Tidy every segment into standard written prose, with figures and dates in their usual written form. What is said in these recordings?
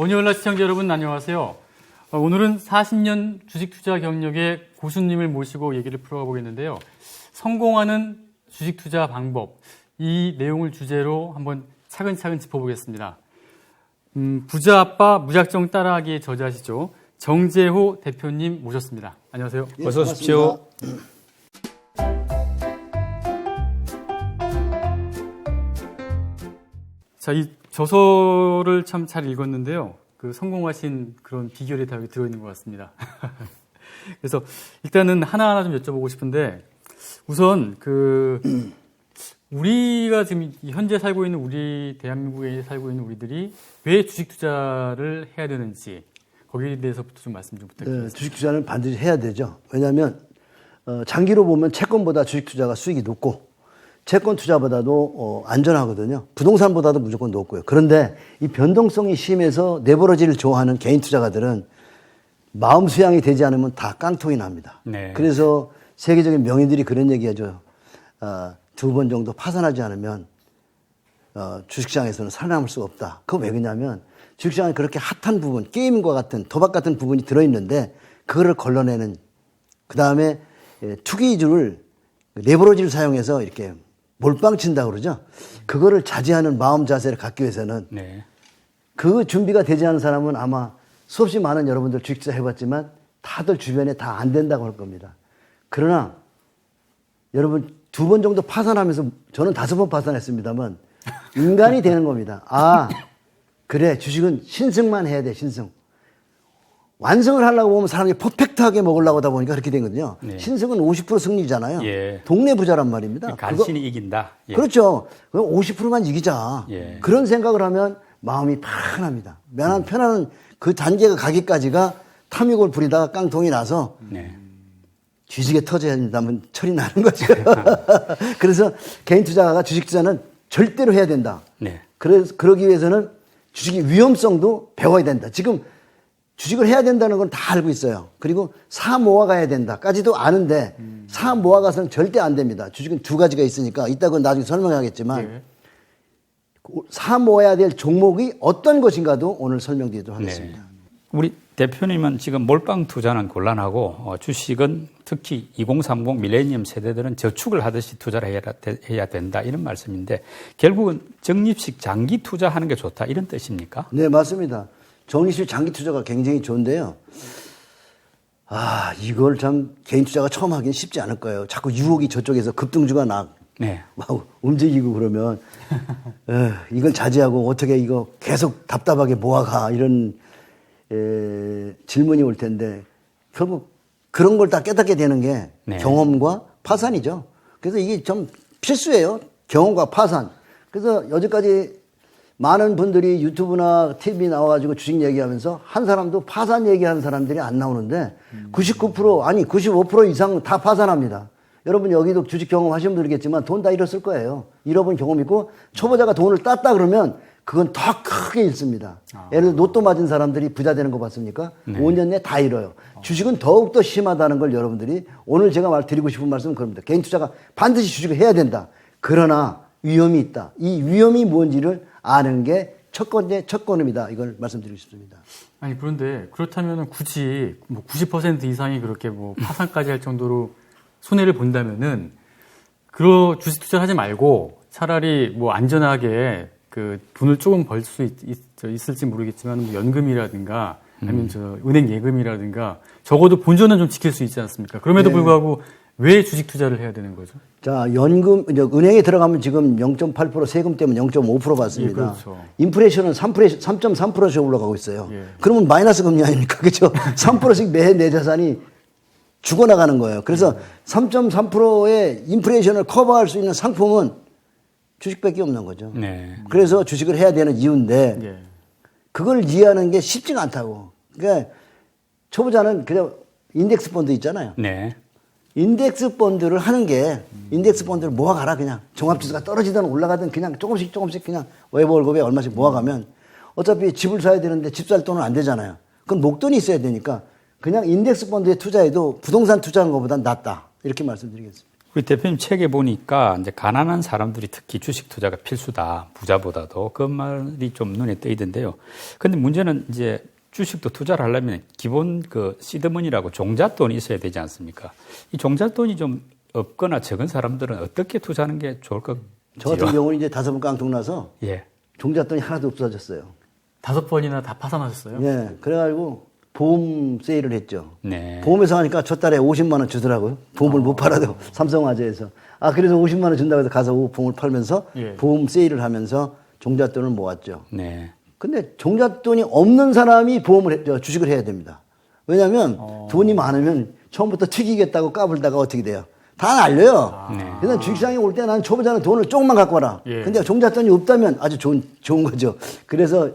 버니올라 시청자 여러분 안녕하세요. 오늘은 40년 주식투자 경력의 고수님을 모시고 얘기를 풀어가 보겠는데요. 성공하는 주식투자 방법, 이 내용을 주제로 한번 차근차근 짚어보겠습니다. 부자 아빠 무작정 따라하기의 저자시죠. 정재호 대표님 모셨습니다. 안녕하세요. 예, 어서 오십시오. 자, 이 저서를 참 잘 읽었는데요. 그 성공하신 그런 비결이 다 여기 들어있는 것 같습니다. 그래서 일단은 하나하나 좀 여쭤보고 싶은데, 우선 우리가 지금 현재 살고 있는 우리 대한민국에 살고 있는 우리들이 왜 주식 투자를 해야 되는지 거기에 대해서부터 좀 말씀 좀 부탁드리겠습니다. 네, 주식 투자는 반드시 해야 되죠. 왜냐하면 장기로 보면 채권보다 주식 투자가 수익이 높고 채권 투자보다도 안전하거든요. 부동산보다도 무조건 높고요. 그런데 이 변동성이 심해서 레버리지를 좋아하는 개인 투자가들은 마음 수양이 되지 않으면 다 깡통이 납니다. 네. 그래서 세계적인 명인들이 그런 얘기하죠. 2번 정도 파산하지 않으면 주식시장에서는 살아남을 수가 없다. 그거 왜 그러냐면 주식시장에 그렇게 핫한 부분, 게임과 같은 도박 같은 부분이 들어있는데 그거를 걸러내는, 그 다음에 투기주를 레버리지를 사용해서 이렇게 몰빵 친다고 그러죠. 그거를 자제하는 마음 자세를 갖기 위해서는 네. 그 준비가 되지 않은 사람은 아마 수없이 많은 여러분들 주식 투자 해봤지만 다들 주변에 다 안 된다고 할 겁니다. 그러나 여러분 2번 정도 파산하면서 저는 5번 파산했습니다만 인간이 되는 겁니다. 아, 그래, 주식은 신승만 해야 돼, 신승. 완성을 하려고 보면 사람이 퍼펙트하게 먹으려고 하다 보니까 그렇게 된 거거든요. 네. 신승은 50% 승리잖아요. 예. 동네 부자란 말입니다. 간신히 이긴다. 예. 그렇죠. 그럼 50%만 이기자. 예. 그런 생각을 하면 마음이 편합니다. 편안한 그 단계가 가기까지가 탐욕을 부리다가 깡통이 나서 네. 주식에 터져야 된다면 철이 나는 거죠. 그래서 개인 투자가 주식 투자는 절대로 해야 된다. 네. 그러기 위해서는 주식의 위험성도 배워야 된다. 지금 주식을 해야 된다는 건 다 알고 있어요. 그리고 사 모아가야 된다까지도 아는데 사 모아가서는 절대 안 됩니다. 주식은 2가지가 있으니까 이따 그건 나중에 설명하겠지만 네. 사 모아야 될 종목이 어떤 것인가도 오늘 설명드리도록 하겠습니다. 네. 우리 대표님은 지금 몰빵 투자는 곤란하고 주식은 특히 2030 밀레니엄 세대들은 저축을 하듯이 투자를 해야 된다 이런 말씀인데 결국은 적립식 장기 투자하는 게 좋다 이런 뜻입니까? 네, 맞습니다. 적립식 장기 투자가 굉장히 좋은데요. 아, 이걸 참 개인 투자가 처음 하긴 쉽지 않을 거예요. 자꾸 유혹이 저쪽에서 급등주가 네. 막 움직이고 그러면 이걸 자제하고 어떻게 이거 계속 답답하게 모아가 이런 질문이 올 텐데 결국 그런 걸 다 깨닫게 되는 게 네. 경험과 파산이죠. 그래서 이게 좀 필수예요. 경험과 파산. 그래서 여지까지 많은 분들이 유튜브나 TV 나와가지고 주식 얘기하면서 한 사람도 파산 얘기하는 사람들이 안 나오는데 99% 아니 95% 이상 다 파산합니다. 여러분 여기도 주식 경험하신 분들이겠지만 돈 다 잃었을 거예요. 잃어본 경험 있고 초보자가 돈을 땄다 그러면 그건 더 크게 잃습니다. 예를 들어 로또 맞은 사람들이 부자 되는 거 봤습니까? 네. 5년 내에 다 잃어요. 주식은 더욱더 심하다는 걸 여러분들이 오늘 제가 드리고 싶은 말씀은 그럽니다. 개인 투자가 반드시 주식을 해야 된다. 그러나 위험이 있다. 이 위험이 뭔지를 아는 게 첫 번째 첫걸음이다. 이걸 말씀드리고 싶습니다. 아니, 그런데 그렇다면 굳이 뭐 90% 이상이 그렇게 뭐 파산까지 할 정도로 손해를 본다면은 주식 투자를 하지 말고 차라리 뭐 안전하게 그 돈을 조금 벌 수 있을지 모르겠지만 뭐 연금이라든가 아니면 은행 예금이라든가 적어도 본전은 좀 지킬 수 있지 않습니까? 그럼에도 네. 불구하고 왜 주식 투자를 해야 되는 거죠? 자, 연금, 은행에 들어가면 지금 0.8% 세금 때문에 0.5% 받습니다. 예, 그렇죠. 인플레이션은 3.3%씩 올라가고 있어요. 예. 그러면 마이너스 금리 아닙니까? 그죠? 3%씩 매해 내 자산이 죽어나가는 거예요. 그래서 3.3%의 인플레이션을 커버할 수 있는 상품은 주식밖에 없는 거죠. 네. 그래서 주식을 해야 되는 이유인데 예. 그걸 이해하는 게 쉽지가 않다고. 그러니까 초보자는 그냥 인덱스 펀드 있잖아요. 네. 인덱스 펀드를 하는 게 인덱스 펀드를 모아가라 그냥 종합지수가 떨어지든 올라가든 그냥 조금씩 그냥 외부 월급에 얼마씩 모아가면 어차피 집을 사야 되는데 집 살 돈은 안 되잖아요. 그건 목돈이 있어야 되니까 그냥 인덱스 펀드에 투자해도 부동산 투자하는 것보단 낫다 이렇게 말씀드리겠습니다. 우리 대표님 책에 보니까 이제 가난한 사람들이 특히 주식 투자가 필수다. 부자보다도. 그 말이 좀 눈에 띄던데요. 근데 문제는 이제 주식도 투자를 하려면 기본 그 시드머니라고 종잣돈이 있어야 되지 않습니까? 이 종잣돈이 좀 없거나 적은 사람들은 어떻게 투자하는 게 좋을 것 같아요? 저 같은 경우는 이제 5번 깡통 나서 예. 종잣돈이 하나도 없어졌어요. 5번이나 다 파산하셨어요? 예. 그래가지고 보험 세일을 했죠. 네. 보험회사 하니까 첫 달에 50만 원 주더라고요. 보험을 못 팔아도 삼성화재에서. 그래서 50만 원 준다고 해서 가서 보험을 팔면서 예. 보험 세일을 하면서 종잣돈을 모았죠. 네. 근데 종잣돈이 없는 사람이 주식을 해야 됩니다. 왜냐하면 돈이 많으면 처음부터 튀기겠다고 까불다가 어떻게 돼요? 다 날려요. 네. 그래서 주식시장에 올 때 나는 초보자는 돈을 조금만 갖고 와라. 예. 근데 종잣돈이 없다면 아주 좋은 거죠. 그래서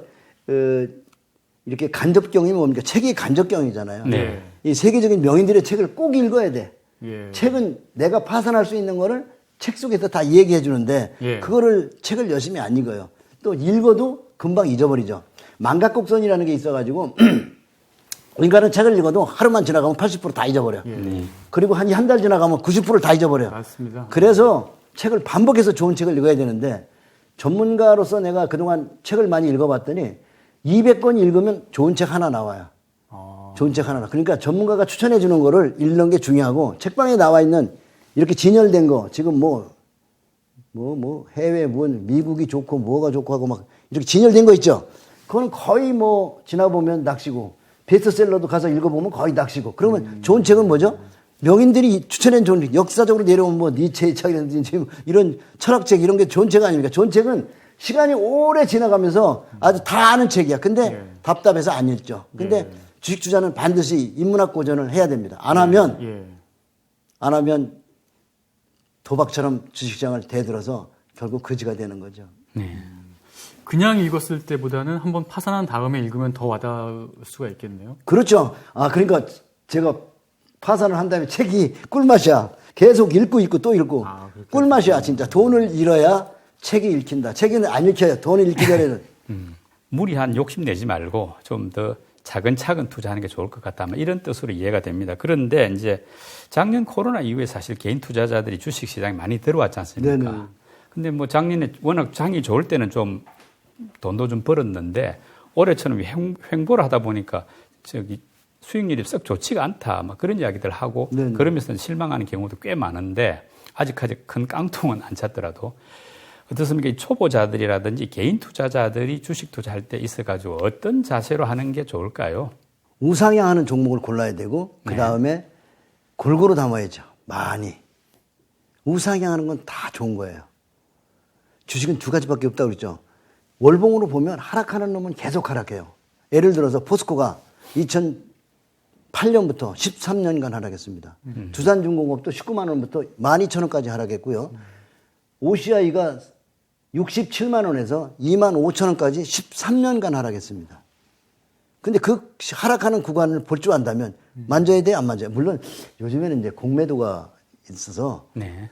이렇게 간접경이 뭡니까? 책이 간접경이잖아요. 네. 이 세계적인 명인들의 책을 꼭 읽어야 돼. 예. 책은 내가 파산할 수 있는 거를 책 속에서 다 얘기해 주는데 예. 그거를 책을 열심히 안 읽어요. 또 읽어도 금방 잊어버리죠. 망각곡선이라는 게 있어가지고 인간은 책을 읽어도 하루만 지나가면 80% 다 잊어버려. 예. 그리고 한 달 지나가면 90%를 다 잊어버려. 맞습니다. 그래서 책을 반복해서 좋은 책을 읽어야 되는데 전문가로서 내가 그동안 책을 많이 읽어봤더니 200권 읽으면 좋은 책 하나 나와요. 좋은 책 하나. 그러니까 전문가가 추천해 주는 거를 읽는 게 중요하고 책방에 나와 있는 이렇게 진열된 거 지금 해외 미국이 좋고 뭐가 좋고 하고 막 이렇게 진열된 거 있죠. 그거는 거의 지나보면 낚시고 베스트셀러도 가서 읽어보면 거의 낚시고 그러면 좋은 책은 뭐죠? 명인들이 추천한 좋은 책, 역사적으로 내려온 니체의 책이라든지 이런 철학책 이런 게 좋은 책 아닙니까? 좋은 책은 시간이 오래 지나가면서 아주 다 아는 책이야. 근데 답답해서 안 읽죠. 근데 주식 투자는 반드시 인문학 고전을 해야 됩니다. 안 하면 도박처럼 주식시장을 대들어서 결국 거지가 되는 거죠. 네. 그냥 읽었을 때보다는 한번 파산한 다음에 읽으면 더 와닿을 수가 있겠네요. 그렇죠. 그러니까 제가 파산을 한 다음에 책이 꿀맛이야. 계속 읽고 또 읽고. 꿀맛이야, 진짜. 돈을 잃어야 책이 읽힌다. 책은 안 읽혀요. 돈을 읽기 전에는. 무리한 욕심 내지 말고 좀 더 차근차근 투자하는 게 좋을 것 같다. 이런 뜻으로 이해가 됩니다. 그런데 이제 작년 코로나 이후에 사실 개인 투자자들이 주식 시장에 많이 들어왔지 않습니까? 네네. 근데 작년에 워낙 장이 좋을 때는 좀 돈도 좀 벌었는데 올해처럼 횡보를 하다 보니까 수익률이 썩 좋지가 않다. 그런 이야기들 하고 네네. 그러면서 실망하는 경우도 꽤 많은데 아직까지 큰 깡통은 안 찼더라도 어떻습니까? 이 초보자들이라든지 개인 투자자들이 주식 투자할 때 있어가지고 어떤 자세로 하는 게 좋을까요? 우상향하는 종목을 골라야 되고 그 다음에 골고루 담아야죠. 많이. 우상향하는 건 다 좋은 거예요. 주식은 두 가지밖에 없다고 그랬죠. 월봉으로 보면 하락하는 놈은 계속 하락해요. 예를 들어서 포스코가 2008년부터 13년간 하락했습니다. 두산중공업도 19만 원부터 12,000원까지 하락했고요. OCI가 67만 원에서 2만 5천 원까지 13년간 하락했습니다. 근데 그 하락하는 구간을 볼 줄 안다면 만져야 돼, 안 만져야 돼? 물론 요즘에는 이제 공매도가 있어서 네.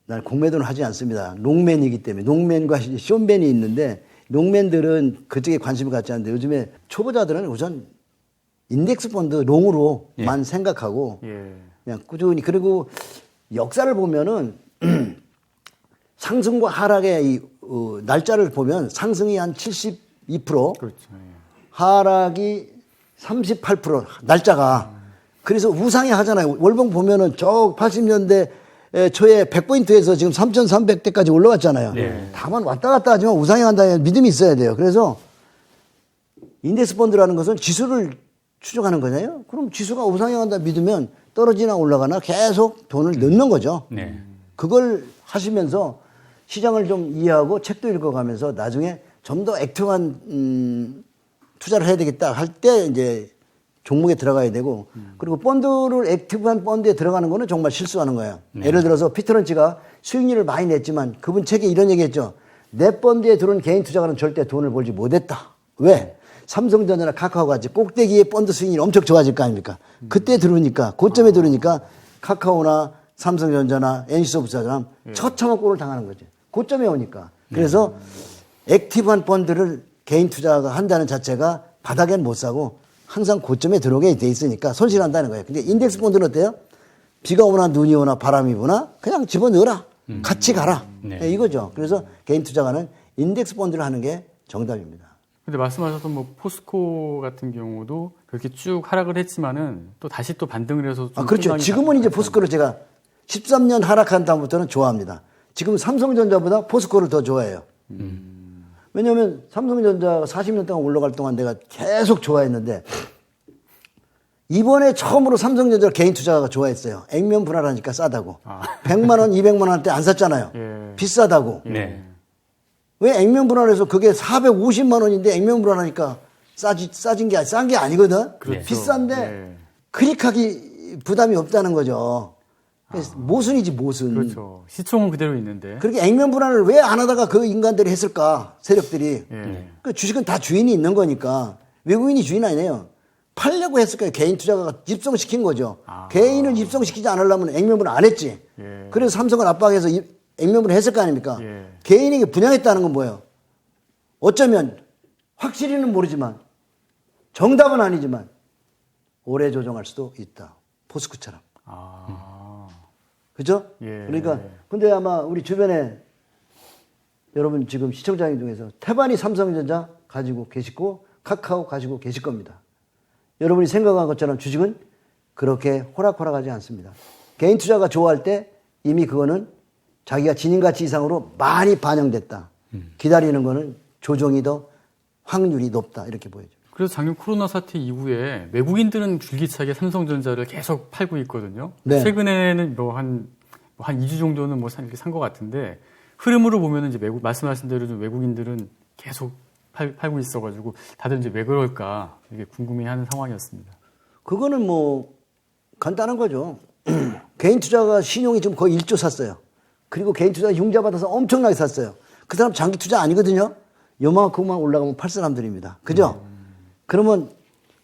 난 공매도는 하지 않습니다. 롱맨이기 때문에. 롱맨과 쇼맨이 있는데 롱맨들은 그쪽에 관심을 갖지 않는데 요즘에 초보자들은 우선 인덱스 펀드 롱으로만 생각하고 그냥 꾸준히 그리고 역사를 보면은 상승과 하락의 날짜를 보면 상승이 한 72% 그렇죠. 하락이 38% 날짜가 그래서 우상이 하잖아요. 월봉 보면은 저 80년대 초에 100포인트에서 지금 3,300대까지 올라왔잖아요. 다만 왔다 갔다 하지만 우상향한다는 믿음이 있어야 돼요. 그래서 인덱스 펀드라는 것은 지수를 추적하는 거잖아요. 그럼 지수가 우상향한다 믿으면 떨어지나 올라가나 계속 돈을 넣는 거죠. 네. 그걸 하시면서 시장을 좀 이해하고 책도 읽어가면서 나중에 좀 더 액티브한 투자를 해야 되겠다 할 때 이제 종목에 들어가야 되고 그리고 펀드를 액티브한 펀드에 들어가는 거는 정말 실수하는 거예요. 예를 들어서 피터런치가 수익률을 많이 냈지만 그분 책에 이런 얘기했죠. 내 펀드에 들어온 개인 투자가는 절대 돈을 벌지 못했다. 왜? 삼성전자나 카카오같이 꼭대기의 펀드 수익률이 엄청 좋아질 거 아닙니까? 그때 들어오니까 고점에 들어오니까 카카오나 삼성전자나 NC소프트처럼 처참한 당하는 거죠. 고점에 오니까. 그래서 액티브한 펀드를 개인 투자가 한다는 자체가 바닥엔 못 사고 항상 고점에 들어오게 돼 있으니까 손실한다는 거예요. 근데 인덱스 펀드는 어때요? 비가 오나 눈이 오나 바람이 부나 그냥 집어넣어라. 같이 가라. 네. 네, 이거죠. 그래서 개인 투자가는 인덱스 펀드를 하는 게 정답입니다. 근데 말씀하셨던 뭐 포스코 같은 경우도 그렇게 쭉 하락을 했지만은 또 다시 또 반등을 해서 좀 그렇죠. 상당히 지금은 이제 포스코를 제가 13년 하락한 다음부터는 좋아합니다. 지금 삼성전자보다 포스코를 더 좋아해요. 왜냐하면 삼성전자가 40년 동안 올라갈 동안 내가 계속 좋아했는데 이번에 처음으로 삼성전자를 개인 투자가 좋아했어요. 액면 분할하니까 싸다고. 100만 원, 200만 원대 안 샀잖아요. 예. 비싸다고. 네. 왜 액면 분할해서 그게 450만 원인데 액면 분할하니까 싼 게 아니거든. 그렇죠. 비싼데 예. 클릭하기 부담이 없다는 거죠. 그래서 모순이지 모순. 그렇죠. 시총은 그대로 있는데. 그렇게 액면 분할을 왜 안 하다가 그 인간들이 했을까? 세력들이. 예. 그 주식은 다 주인이 있는 거니까 외국인이 주인 아니에요. 팔려고 했을 거예요. 개인 투자가 입성시킨 거죠. 개인을 입성시키지 않으려면 액면분할 안 했지. 예. 그래서 삼성을 압박해서 액면분할 했을 거 아닙니까? 예. 개인에게 분양했다는 건 뭐예요? 어쩌면 확실히는 모르지만 정답은 아니지만 오래 조정할 수도 있다. 포스코처럼. 그죠? 예. 그러니까 근데 아마 우리 주변에 여러분 지금 시청자님 중에서 태반이 삼성전자 가지고 계시고 카카오 가지고 계실 겁니다. 여러분이 생각한 것처럼 주식은 그렇게 호락호락하지 않습니다. 개인 투자가 좋아할 때 이미 그거는 자기가 지닌 가치 이상으로 많이 반영됐다. 기다리는 거는 조정이 더 확률이 높다. 이렇게 보여죠. 그래서 작년 코로나 사태 이후에 외국인들은 줄기차게 삼성전자를 계속 팔고 있거든요. 네. 최근에는 한 2주 정도는 뭐 이렇게 산 것 같은데 흐름으로 보면은 이제 말씀하신 대로 좀 외국인들은 계속 팔고 있어가지고 다들 이제 왜 그럴까 이게 궁금해하는 상황이었습니다. 그거는 뭐 간단한 거죠. 개인 투자가 신용이 좀 거의 1조 샀어요. 그리고 개인 투자 융자 받아서 엄청나게 샀어요. 그 사람 장기 투자 아니거든요. 요만큼만 올라가면 팔 사람들입니다. 그죠? 그러면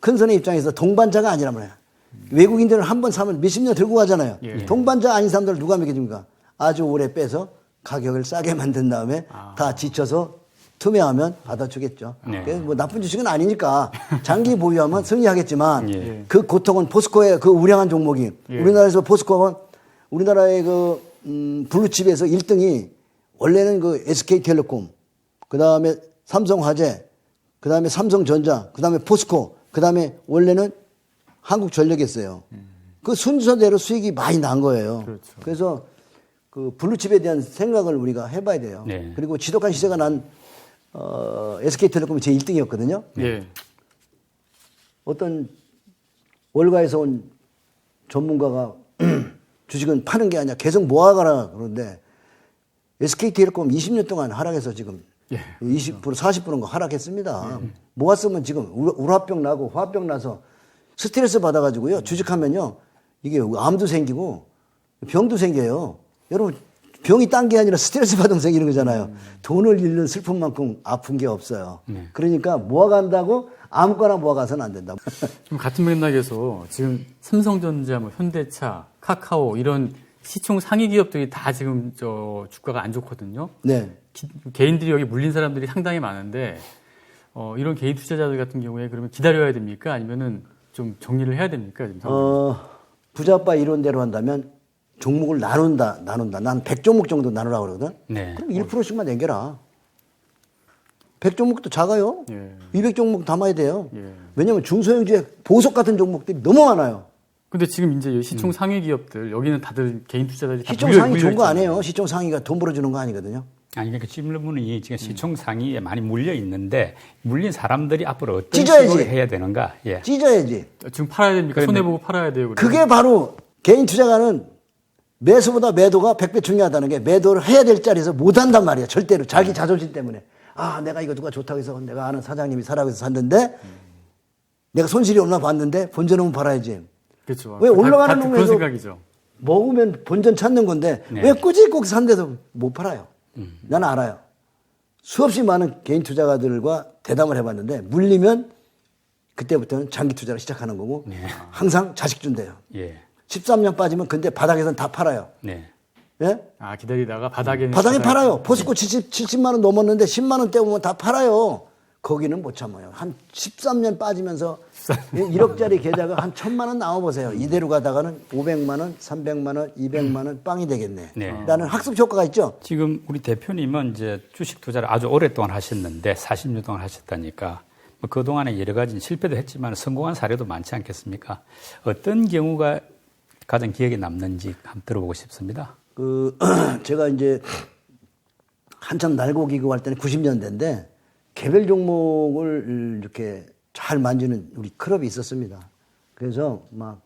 큰 손의 입장에서 동반자가 아니란 말이에요. 외국인들은 한 번 사면 몇십 년 들고 가잖아요. 예. 동반자 아닌 사람들 누가 먹여줍니까? 아주 오래 빼서 가격을 싸게 만든 다음에 다 지쳐서 투명하면 받아주겠죠. 네. 그래서 뭐 나쁜 주식은 아니니까 장기 보유하면 승리하겠지만 예. 그 고통은 포스코의 그 우량한 종목이 예. 우리나라에서 포스코가 우리나라의 그 블루칩에서 1등이 원래는 그 SK텔레콤, 그 다음에 삼성화재, 그 다음에 삼성전자, 그 다음에 포스코, 그 다음에 원래는 한국전력이었어요. 그 순서대로 수익이 많이 난 거예요. 그렇죠. 그래서 그 블루칩에 대한 생각을 우리가 해봐야 돼요. 네. 그리고 지독한 시세가 난 SK텔레콤이 제 1등이었거든요. 예. 어떤 월가에서 온 전문가가 주식은 파는 게 아니라 계속 모아가라 그러는데 SK텔레콤 20년 동안 하락해서 지금 예. 20% 40%가 하락했습니다. 모았으면 지금 우라병 나고 화병 나서 스트레스 받아가지고요. 주식하면요. 이게 암도 생기고 병도 생겨요. 여러분 병이 딴 게 아니라 스트레스 받으면 생기는 거잖아요. 돈을 잃는 슬픔만큼 아픈 게 없어요. 그러니까 모아간다고 아무거나 모아가서는 안 된다. 좀 같은 맥락에서 지금 삼성전자, 뭐 현대차, 카카오 이런 시총 상위 기업들이 다 지금 주가가 안 좋거든요. 네. 개인들이 여기 물린 사람들이 상당히 많은데 이런 개인 투자자들 같은 경우에 그러면 기다려야 됩니까? 아니면은 좀 정리를 해야 됩니까? 지금 부자빠 이론대로 한다면 종목을 나눈다. 난 100종목 정도 나누라고 그러거든. 네. 그럼 1%씩만 남겨라. 100종목도 작아요. 예. 200종목 담아야 돼요. 예. 왜냐하면 중소형주의 보석 같은 종목들이 너무 많아요. 근데 지금 이제 시총 상위 기업들 여기는 다들 개인 투자자들이 다 시총 상위 물려 좋은 거 있잖아요. 아니에요. 시총 상위가 돈 벌어주는 거 아니거든요. 아니, 그러니까 질문이 지금 시총 상위에 많이 물려 있는데, 물린 사람들이 앞으로 어떤 찢어야지. 식으로 해야 되는가? 예. 찢어야지. 지금 팔아야 됩니까? 손해보고 팔아야 돼요. 그러면? 그게 바로 개인 투자가는 매수보다 매도가 100배 중요하다는 게 매도를 해야 될 자리에서 못 한단 말이야. 절대로. 자기 자존심 때문에. 아, 내가 이거 누가 좋다고 해서 내가 아는 사장님이 사라고 해서 샀는데 내가 손실이 없나 봤는데 본전은 팔아야지. 그렇죠. 왜 올라가는 그런 놈에서 생각이죠. 먹으면 본전 찾는 건데 네. 왜 꾸준히 꼭 산데도 못 팔아요. 나는 알아요. 수없이 많은 개인 투자가들과 대담을 해봤는데 물리면 그때부터는 장기 투자를 시작하는 거고 항상 자식 준대요. 예. 13년 빠지면 근데 바닥에서는 다 팔아요. 네. 예? 기다리다가 바닥에 바닥에 팔아요. 포스코 70만 원 넘었는데 10만 원대 오면 다 팔아요. 거기는 못 참아요. 한 13년 빠지면서 1억짜리 계좌가 한 1,000만 원 나와보세요. 이대로 가다가는 500만 원, 300만 원, 200만 원 빵이 되겠네. 네. 라는 학습 효과가 있죠. 지금 우리 대표님은 이제 주식 투자를 아주 오랫동안 하셨는데 40년 동안 하셨다니까 뭐 그동안에 여러 가지 실패도 했지만 성공한 사례도 많지 않겠습니까? 어떤 경우가 가장 기억에 남는지 한번 들어보고 싶습니다. 제가 이제 한참 날고 기고 할 때는 90년대인데 개별 종목을 이렇게 잘 만지는 우리 클럽이 있었습니다. 그래서 막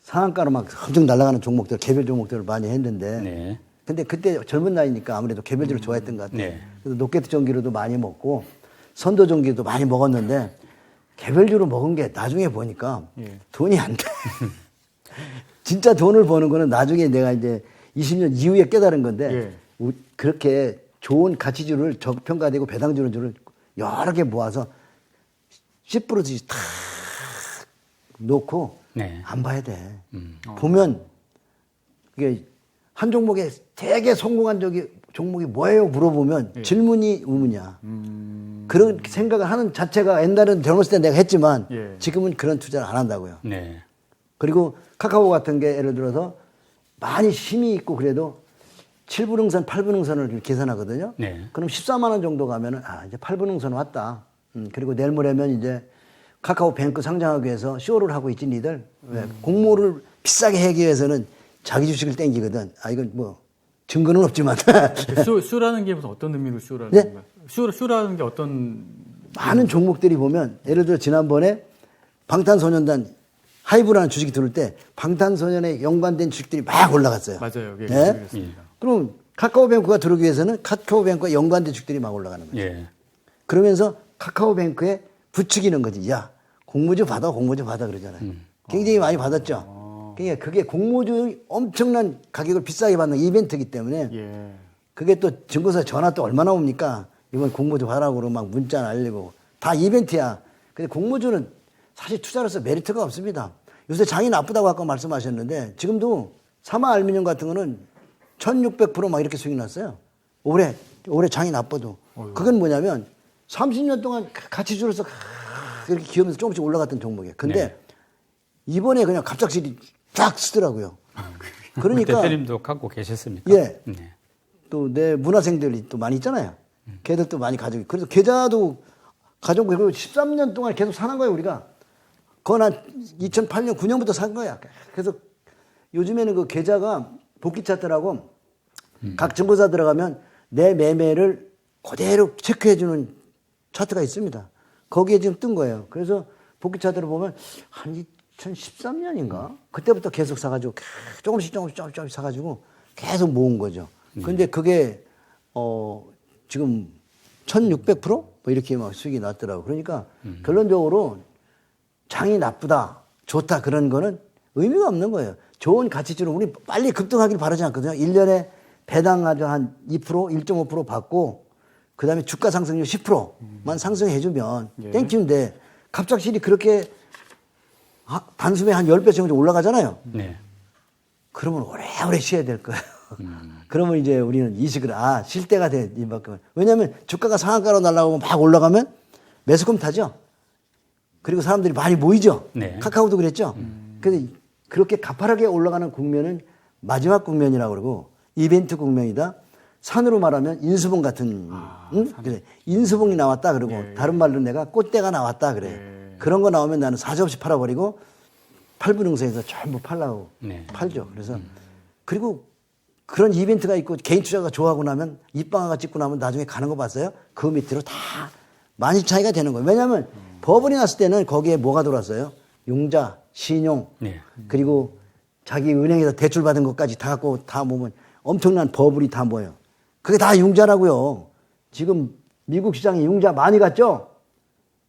상한가로 막 엄청 날아가는 종목들, 개별 종목들을 많이 했는데 네. 근데 그때 젊은 나이니까 아무래도 개별적으로 좋아했던 것 같아요. 네. 그래서 노켓 전기로도 많이 먹고 선도 전기도 많이 먹었는데 개별적으로 먹은 게 나중에 보니까 돈이 안 돼. 진짜 돈을 버는 거는 나중에 내가 이제 20년 이후에 깨달은 건데 그렇게 좋은 가치주를 저평가되고 배당주는 주를 여러 개 모아서 10%씩 탁 놓고 네. 안 봐야 돼. 보면 이게 한 종목에 되게 성공한 종목이 뭐예요? 물어보면 질문이 의문이야. 그런 생각을 하는 자체가 옛날에는 젊었을 때 내가 했지만 지금은 그런 투자를 안 한다고요. 네. 그리고 카카오 같은 게 예를 들어서 많이 힘이 있고 그래도 7분응선, 8분응선을 계산하거든요. 네. 그럼 14만 원 정도 가면은 이제 8분응선 왔다. 그리고 내일 모레면 이제 카카오뱅크 상장하기 위해서 쇼를 하고 있지 니들. 왜? 공모를 비싸게 하기 위해서는 자기 주식을 땡기거든. 이건 뭐 증거는 없지만. 쇼라는 게 무슨 어떤 의미로 쇼라는 네? 건가요? 쇼라는 게 어떤 많은 종목들이 보면 예를 들어 지난번에 방탄소년단 하이브라는 주식이 들어올 때 방탄소년에 연관된 주식들이 막 올라갔어요. 맞아요. 예, 네? 그렇습니다. 그럼 카카오뱅크가 들어오기 위해서는 카카오뱅크와 연관된 주식들이 막 올라가는 거예요. 예. 그러면서 카카오뱅크에 부추기는 거지. 야, 공모주 받아 그러잖아요. 굉장히 많이 받았죠. 그러니까 그게 공모주 엄청난 가격을 비싸게 받는 이벤트이기 때문에 그게 또 증거사 전화 또 얼마나 옵니까? 이번 공모주 받으라고 그러고 막 문자 날리고 다 이벤트야. 근데 공모주는 사실 투자로서 메리트가 없습니다. 요새 장이 나쁘다고 아까 말씀하셨는데 지금도 사마알루미늄 같은 거는 1600% 막 이렇게 수익 났어요. 올해 장이 나빠도. 그건 뭐냐면 30년 동안 가치 줄어서 이렇게 기업에서 조금씩 올라갔던 종목이에요. 근데 이번에 그냥 갑작스레 쫙 쓰더라고요. 그러니까 대표님도 갖고 계셨습니까? 예. 네. 또 내 문화생들이 또 많이 있잖아요. 걔들도 많이 가지고. 그래서 계좌도 가지고 그리고 13년 동안 계속 사는 거예요, 우리가. 그건 한 2008년, 9년부터 산 거야. 그래서 요즘에는 그 계좌가 복귀 차트라고 각 증거사 들어가면 내 매매를 그대로 체크해주는 차트가 있습니다. 거기에 지금 뜬 거예요. 그래서 복귀 차트를 보면 한 2013년인가? 그때부터 계속 사가지고 조금씩 사가지고 계속 모은 거죠. 근데 그게, 지금 1600%? 뭐 이렇게 막 수익이 났더라고. 그러니까 결론적으로 장이 나쁘다, 좋다 그런 거는 의미가 없는 거예요. 좋은 가치주는 우리 빨리 급등하길 바라지 않거든요. 1년에 배당 아주 한 2%, 1.5% 받고 그 다음에 주가 상승률 10%만 상승해주면 땡큐인데 갑작스레 그렇게 단숨에 한 10배 정도 올라가잖아요. 네. 그러면 오래오래 쉬어야 될 거예요. 그러면 이제 우리는 이식을, 쉴 때가 돼, 이만큼. 왜냐면 주가가 상한가로 날아가고 막 올라가면 매수금 타죠. 그리고 사람들이 많이 모이죠. 네. 카카오도 그랬죠. 그래서 그렇게 가파르게 올라가는 국면은 마지막 국면이라고 그러고 이벤트 국면이다. 산으로 말하면 인수봉 같은, 그래. 인수봉이 나왔다 그러고 다른 말로 내가 꽃대가 나왔다 그래. 그런 거 나오면 나는 사정없이 팔아버리고 8분응선에서 전부 팔라고 팔죠. 그래서 그리고 그런 이벤트가 있고 개인 투자가 좋아하고 나면 입방아가 찍고 나면 나중에 가는 거 봤어요? 그 밑으로 다 많이 차이가 되는 거예요. 왜냐하면 버블이 났을 때는 거기에 뭐가 들어왔어요? 융자, 신용, 그리고 자기 은행에서 대출 받은 것까지 다 갖고 다 모으면 엄청난 버블이 다 모여요. 그게 다 융자라고요. 지금 미국 시장에 융자 많이 갔죠?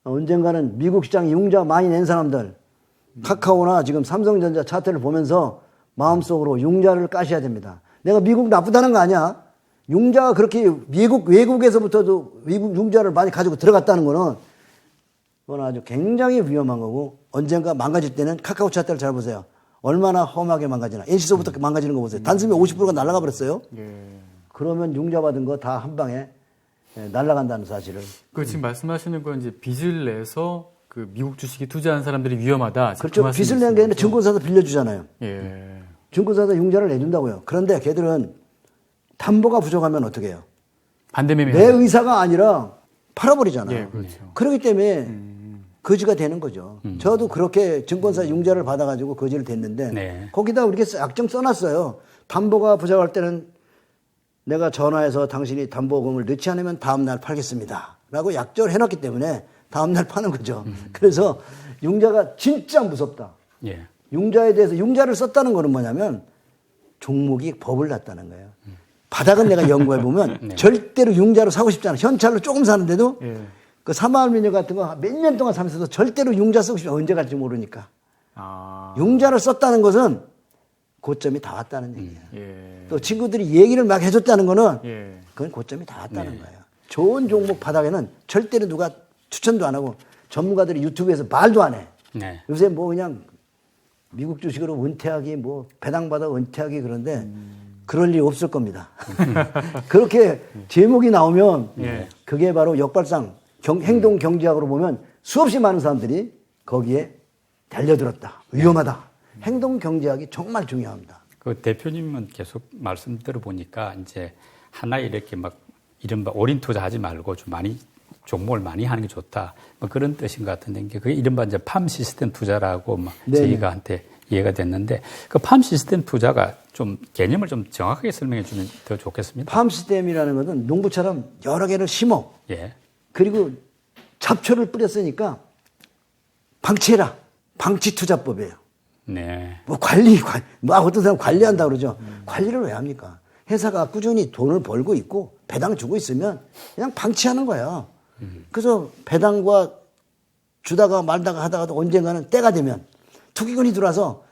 언젠가는 미국 시장에 융자 많이 낸 사람들, 카카오나 지금 삼성전자 차트를 보면서 마음속으로 융자를 까셔야 됩니다. 내가 미국 나쁘다는 거 아니야. 융자가 그렇게 외국에서부터도 미국 융자를 많이 가지고 들어갔다는 거는 그건 아주 굉장히 위험한 거고 언젠가 망가질 때는 카카오 차트를 잘 보세요. 얼마나 험하게 망가지나. NC소부터 망가지는 거 보세요. 단숨에 50%가 날아가 버렸어요. 그러면 융자 받은 거 다 한 방에 날아간다는 사실을. 그 지금 말씀하시는 건 이제 빚을 내서 그 미국 주식에 투자한 사람들이 위험하다. 그렇죠. 빚을 낸 게 아니라 증권사도 빌려주잖아요. 예. 증권사도 융자를 내준다고요. 그런데 걔들은 담보가 부족하면 어떻게 해요? 반대매매. 내 의사가 아니라 팔아버리잖아요. 예, 그렇죠. 그렇기 때문에 거지가 되는 거죠. 저도 그렇게 증권사 융자를 받아가지고 거지를 됐는데 네. 거기다 이렇게 약정 써놨어요. 담보가 부족할 때는 내가 전화해서 당신이 담보금을 넣지 않으면 다음날 팔겠습니다. 라고 약정을 해놨기 때문에 다음날 파는 거죠. 그래서 융자가 진짜 무섭다. 예. 융자에 대해서 융자를 썼다는 거는 뭐냐면 종목이 법을 났다는 거예요. 바닥은 내가 연구해 보면 네. 절대로 융자로 사고 싶지 않아. 현찰로 조금 사는데도 예. 그 사마을미녀 같은 거 몇 년 동안 사면서도 절대로 융자 쓰고 싶지 않아. 언제 갈지 모르니까. 아. 융자를 썼다는 것은 고점이 다 왔다는 얘기예요. 예. 또 친구들이 얘기를 막 해줬다는 거는 예. 그건 고점이 다 왔다는 거예요. 좋은 종목 바닥에는 절대로 누가 추천도 안 하고 전문가들이 유튜브에서 말도 안 해. 네. 요새 뭐 그냥 미국 주식으로 은퇴하기 뭐 배당받아 은퇴하기 그런데 그럴 일 없을 겁니다. 그렇게 제목이 나오면 예. 그게 바로 역발상 행동 경제학으로 보면 수없이 많은 사람들이 거기에 달려들었다. 위험하다. 행동 경제학이 정말 중요합니다. 그 대표님은 계속 말씀 들어보니까 이제 하나에 이렇게 막 이른바 올인 투자하지 말고 좀 많이 종목을 많이 하는 게 좋다. 뭐 그런 뜻인 것 같은데 그게 이른바 이제 팜 시스템 투자라고 막 저희가 한테 이해가 됐는데 그 팜 시스템 투자가 좀 개념을 좀 정확하게 설명해 주면 더 좋겠습니다. 팜 시스템이라는 것은 농부처럼 여러 개를 심어. 예. 그리고 잡초를 뿌렸으니까 방치해라. 방치 투자법이에요. 네. 뭐 뭐 어떤 사람 관리한다 그러죠. 관리를 왜 합니까? 회사가 꾸준히 돈을 벌고 있고 배당 주고 있으면 그냥 방치하는 거예요. 그래서 배당과 주다가 말다가 하다가도 언젠가는 때가 되면 투기꾼이 들어와서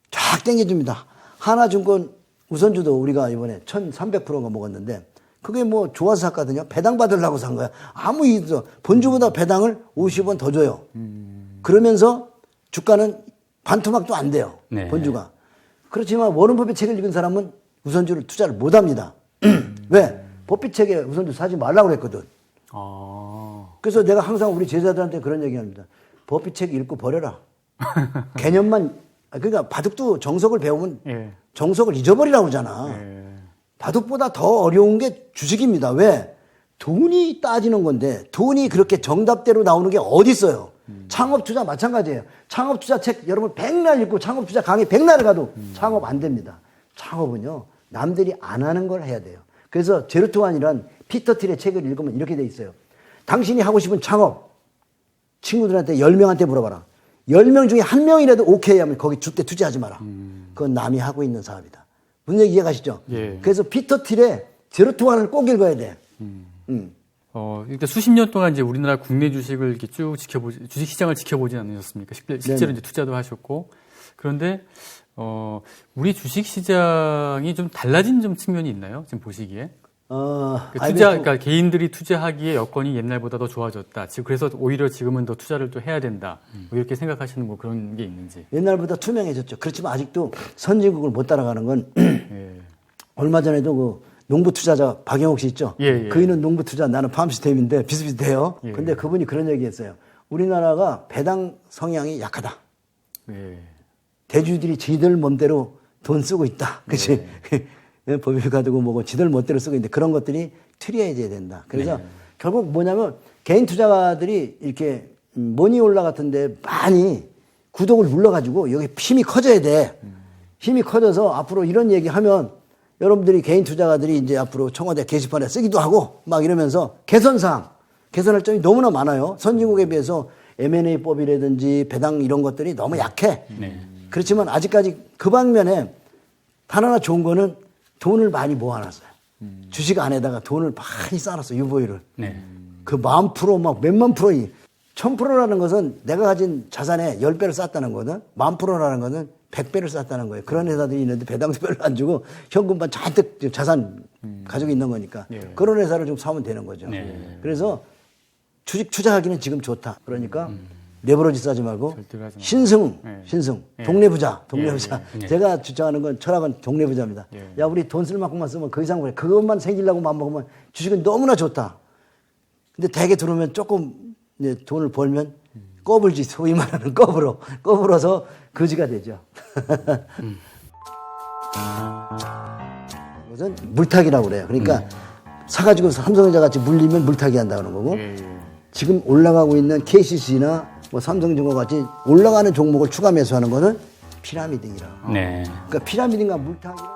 쫙 땡겨줍니다. 하나증권 우선주도 우리가 이번에 1,300%가 먹었는데 그게 뭐 좋아서 샀거든요. 배당 받으려고 산 거야. 아무 이유도 없어. 본주보다 배당을 50원 더 줘요. 그러면서 주가는 반토막도 안 돼요. 네. 본주가. 그렇지만 워런 버핏 책을 읽은 사람은 우선주를 투자를 못 합니다. 왜? 버핏 책에 우선주 사지 말라고 그랬거든. 아. 그래서 내가 항상 우리 제자들한테 그런 얘기 합니다. 버핏 책 읽고 버려라. 개념만, 그러니까 바둑도 정석을 배우면 예. 정석을 잊어버리라고 그러잖아. 예. 바둑보다 더 어려운 게 주식입니다. 왜? 돈이 따지는 건데 돈이 그렇게 정답대로 나오는 게 어디 있어요? 창업투자 마찬가지예요. 창업투자 책 여러분 100날 읽고 창업투자 강의 100날을 가도 창업 안 됩니다. 창업은요. 남들이 안 하는 걸 해야 돼요. 그래서 제로투원이란 피터 틸의 책을 읽으면 이렇게 돼 있어요. 당신이 하고 싶은 창업 친구들한테 10명한테 물어봐라. 10명 중에 1명이라도 오케이 하면 거기 주대 투자하지 마라. 그건 남이 하고 있는 사업이다. 무슨 얘기 이해가시죠? 예. 그래서 피터 틸의 제로투원을 꼭 읽어야 돼. 일단 수십 년 동안 이제 우리나라 국내 주식을 이렇게 쭉 주식 시장을 지켜보지 않으셨습니까? 실제로 이제 투자도 하셨고. 그런데, 우리 주식 시장이 좀 달라진 좀 측면이 있나요? 지금 보시기에? 그러니까 개인들이 투자하기에 여건이 옛날보다 더 좋아졌다. 지금 그래서 오히려 지금은 더 투자를 또 해야 된다. 뭐 이렇게 생각하시는 뭐 그런 게 있는지. 옛날보다 투명해졌죠. 그렇지만 아직도 선진국을 못 따라가는 건 예. 얼마 전에도 그 농부 투자자 박영옥 씨 있죠. 예, 예. 그이는 농부 투자 나는 팜 시스템인데 비슷비슷해요. 예. 근데 그분이 그런 얘기했어요. 우리나라가 배당 성향이 약하다. 예. 대주들이 지들 멋대로 돈 쓰고 있다. 그치? 법을 가지고 뭐고 지들 멋대로 쓰고 있는데 그런 것들이 트리해져야 된다. 그래서 결국 뭐냐면 개인 투자가들이 이렇게 머니올라 같은데 많이 구독을 눌러가지고 여기 힘이 커져야 돼. 힘이 커져서 앞으로 이런 얘기 하면 여러분들이 개인 투자가들이 이제 앞으로 청와대 게시판에 쓰기도 하고 막 이러면서 개선사항, 개선할 점이 너무나 많아요. 선진국에 비해서 M&A법이라든지 배당 이런 것들이 너무 약해. 네. 그렇지만 아직까지 그 방면에 하나 좋은 거는 돈을 많이 모아놨어요. 주식 안에다가 돈을 많이 쌓아놨어요. 유보율을. 네. 그 10,000% 막 몇만 프로, 1000%라는 것은 내가 가진 자산의 10배를 쌓았다는 거든 10,000%라는 것은 100배를 쌓았다는 거예요. 그런 회사들이 있는데 배당도 별로 안 주고 현금만 잔뜩 자산 가지고 있는 거니까 예. 그런 회사를 좀 사면 되는 거죠. 네. 그래서 주식 투자하기는 지금 좋다. 그러니까 레버리지 싸지 말고 절대로 하지 말고. 신승, 예. 신승, 예. 동네 부자, 동네 부자. 예. 제가 주장하는 건 철학은 동네 부자입니다. 예. 야 우리 돈 쓸 만큼만 쓰면 그 이상 그래. 그것만 생기려고 마음 먹으면 주식은 너무나 좋다. 근데 대개 들어오면 조금 이제 돈을 벌면 꺼불지, 소위 말하는 꺼불어서 거지가 되죠. 그것은 물타기라고 그래요. 그러니까 사가지고 삼성전자 같이 물리면 물타기 한다는 거고, 지금 올라가고 있는 KCC나 뭐 삼성증권 같이 올라가는 종목을 추가 매수하는 거는 피라미딩이라고. 네. 그러니까 피라미딩과 물타기는